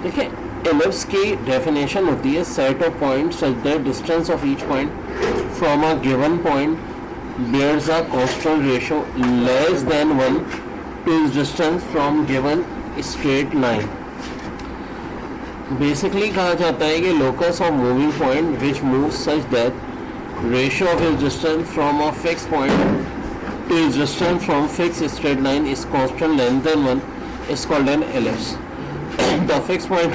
देखिए एलिप्स की डेफिनेशन होती है set of point such that distance of each point from a given point bears a constant ratio less than 1 to its distance from given straight line. Basically कहा जाता है कि locus of moving point which moves such that ratio of its distance from a fix point two it's distance from fix straight line is constant less than 1 is called an ellipse. The fixed point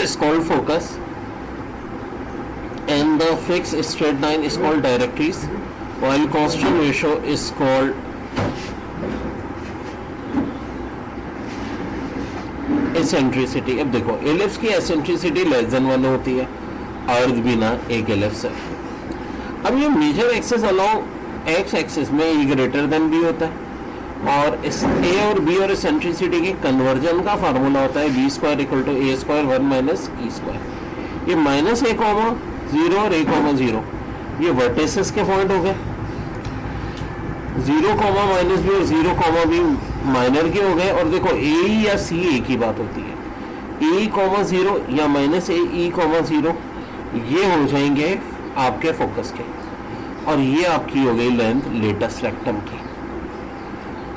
is called focus and the fixed straight line is called directrix, while constant ratio is called eccentricity. अब देखो ellipse की eccentricity less than 1 होती है, अर्थ बिना एक ellipse है. अब ये major axis along x axis में ई ग्रेटर देन बी होता है, और इस ए और बी और एसेंट्रिसिटी के कन्वर्जन का फार्मूला होता है b square equal to a square 1 minus e square. ये माइनस ए कॉमा 0 और ए कॉमा 0 ये वर्टिसेस के पॉइंट हो गए, 0 कॉमा माइनस बी और 0 कॉमा बी माइनर के हो गए. और देखो ए या सी ए की बात होती है, ए कॉमा 0 या माइनस ए ई कॉमा 0 ये हो जाएंगे आपके फोकस के, और ये आपकी हो गई लेंथ लेटेस्ट रेक्टम की.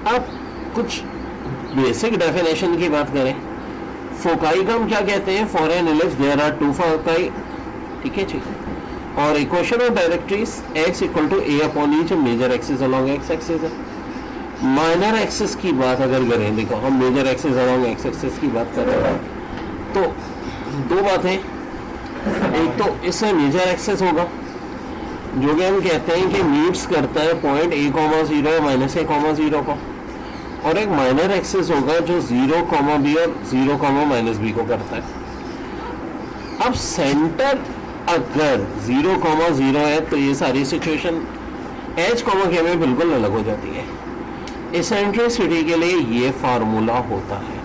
अब कुछ बेसिक डेफिनेशन की बात करें, फोकाई का हम क्या कहते हैं, for an ellipse there are 2 foci, ठीक है जी. और equation of directrix x equal to a upon e, जो major axis along x axis है. माइनर एक्सिस की बात अगर करें, देखो हम major axis along x axis की बात कर रहे हैं, तो दो बातें, एक तो इससे मेजर एक्सिस होगा जो कि हम कहते हैं कि मीट्स करता है पॉइंट ए कॉमा 0 या माइनस ए कॉमा 0 को, और एक माइनर एक्सिस होगा जो 0 कॉमा बी और 0 कॉमा माइनस बी को करता है. अब सेंटर अगर 0 कॉमा 0 है तो ये सारी सिचुएशन एच कॉमा के में बिल्कुल अलग हो जाती है. एसेंट्रिसिटी के लिए ये फार्मूला होता है.